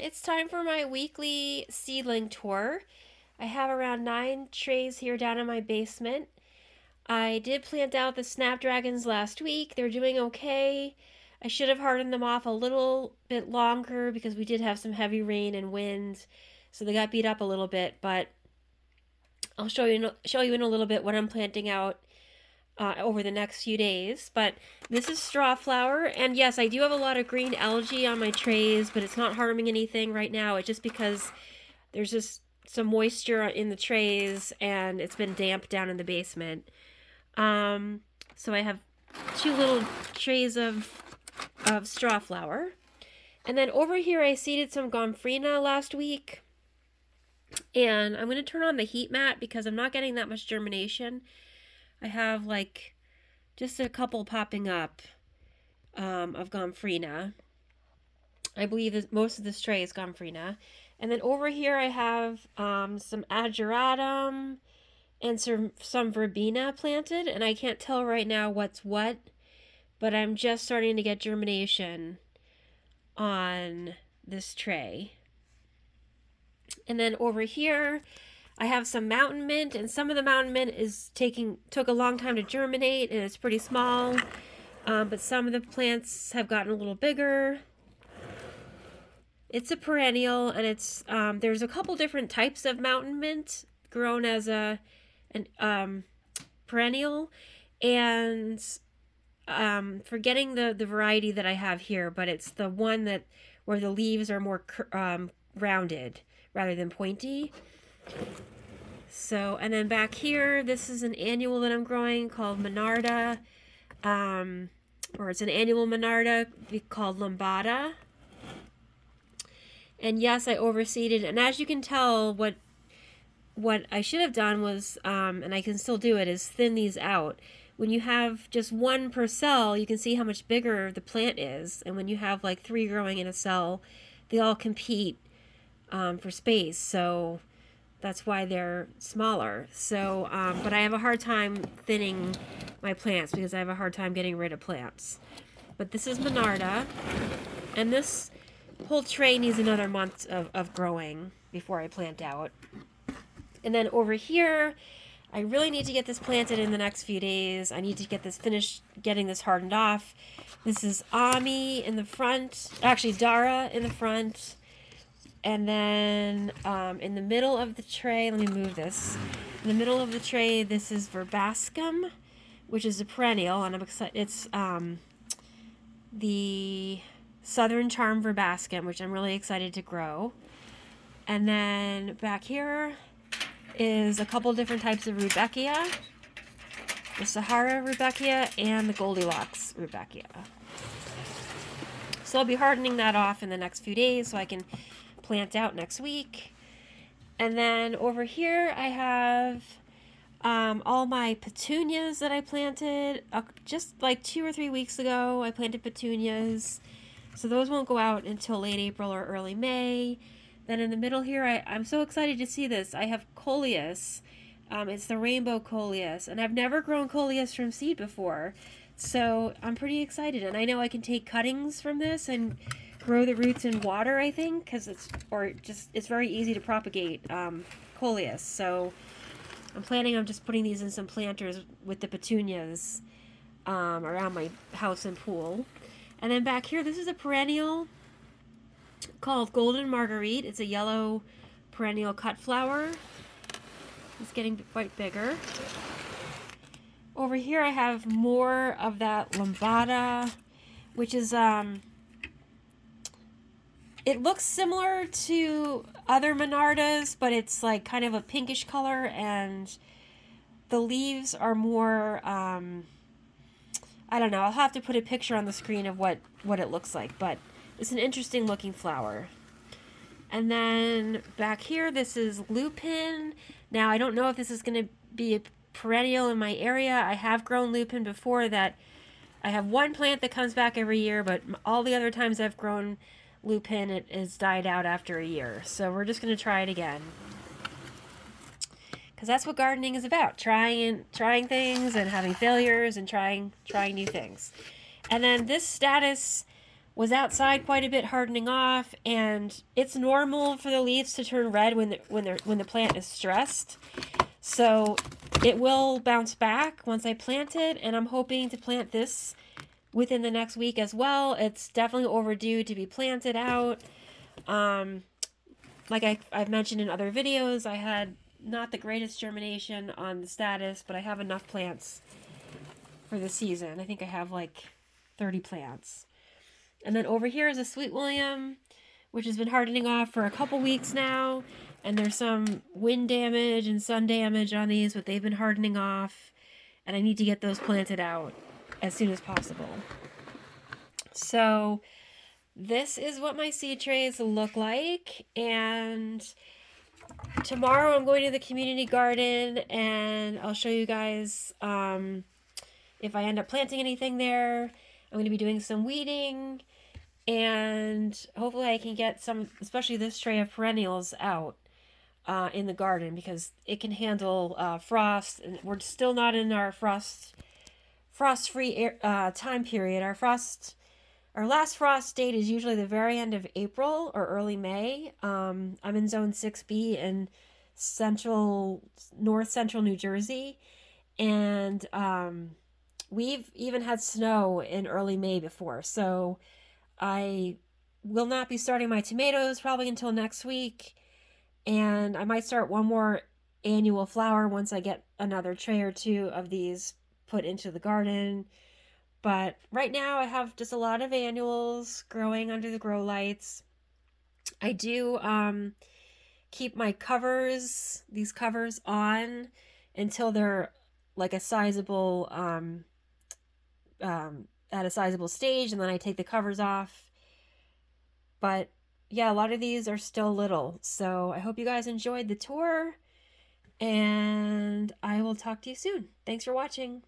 It's time for my weekly seedling tour. I have around 9 trays here down in my basement. I did plant out the snapdragons last week. They're doing okay. I should have hardened them off a little bit longer because we did have some heavy rain and wind, so they got beat up a little bit. But I'll show you in a little bit what I'm planting out over the next few days. But this is straw flower, and yes, I do have a lot of green algae on my trays, but it's not harming anything right now. It's just because there's just some moisture in the trays, and it's been damp down in the basement. So I have 2 little trays of straw flower. And then over here I seeded some gomphrena last week. And I'm going to turn on the heat mat because I'm not getting that much germination. I have like just a couple popping up of gomphrena. I believe that most of this tray is gomphrena. And then over here I have some ageratum and some verbena planted. And I can't tell right now what's what, but I'm just starting to get germination on this tray. And then over here, I have some mountain mint, and some of the mountain mint took a long time to germinate, and it's pretty small. But some of the plants have gotten a little bigger. It's a perennial, and it's there's a couple different types of mountain mint grown as an perennial, and forgetting the variety that I have here, but it's the one that where the leaves are more rounded rather than pointy. So, and then back here, this is an annual that I'm growing called Monarda, or it's an annual Monarda called Lambada. And yes, I overseeded, and as you can tell, what I should have done was, and I can still do it, is thin these out. When you have just one per cell, you can see how much bigger the plant is, and when you have like 3 growing in a cell, they all compete for space, so that's why they're smaller. So, but I have a hard time thinning my plants because I have a hard time getting rid of plants. But this is Monarda, and this whole tray needs another month of growing before I plant out. And then over here, I really need to get this planted in the next few days. I need to get this finished, getting this hardened off. This is Ami in the front, actually Dara in the front. And then in the middle of the tray, let me move this. In the middle of the tray, this is verbascum, which is a perennial, and I'm excited. It's the Southern Charm verbascum, which I'm really excited to grow. And then back here is a couple different types of rudbeckia, the Sahara rudbeckia and the Goldilocks rudbeckia. So I'll be hardening that off in the next few days so I can plant out next week. And then over here I have all my petunias that I planted just like 2 or 3 weeks ago. I planted petunias, so those won't go out until late April or early May. Then in the middle here, I'm so excited to see this. I have coleus. It's the rainbow coleus, and I've never grown coleus from seed before, so I'm pretty excited. And I know I can take cuttings from this and grow the roots in water, I think, because it's very easy to propagate coleus. So I'm planning on just putting these in some planters with the petunias around my house and pool. And then back here, this is a perennial called Golden Marguerite. It's a yellow perennial cut flower. It's getting quite bigger. Over here I have more of that lambada, which is it looks similar to other Monardas, but it's like kind of a pinkish color, and the leaves are more, I don't know, I'll have to put a picture on the screen of what it looks like, but it's an interesting looking flower. And then back here, this is lupin. Now, I don't know if this is going to be a perennial in my area. I have grown lupin before that. I have one plant that comes back every year, but all the other times I've grown lupin, it has died out after a year. So we're just going to try it again, because that's what gardening is about: trying things and having failures and trying new things. And then this status was outside quite a bit hardening off, and it's normal for the leaves to turn red when the plant is stressed. So it will bounce back once I plant it, and I'm hoping to plant this within the next week as well. It's definitely overdue to be planted out. Like I've mentioned in other videos, I had not the greatest germination on the status, but I have enough plants for the season. I think I have like 30 plants. And then over here is a Sweet William, which has been hardening off for a couple weeks now. And there's some wind damage and sun damage on these, but they've been hardening off. And I need to get those planted out as soon as possible. So this is what my seed trays look like. And tomorrow I'm going to the community garden and I'll show you guys if I end up planting anything there. I'm going to be doing some weeding, and hopefully I can get some, especially this tray of perennials, out in the garden because it can handle frost. And we're still not in our frost-free time period. Our last frost date is usually the very end of April or early May. I'm in Zone 6B in north central New Jersey, and we've even had snow in early May before. So I will not be starting my tomatoes probably until next week, and I might start one more annual flower once I get another tray or two of these put into the garden. But right now I have just a lot of annuals growing under the grow lights. I do keep my these covers on until they're like a sizable at a sizable stage, and then I take the covers off. But yeah, a lot of these are still little. So I hope you guys enjoyed the tour, and I will talk to you soon. Thanks for watching.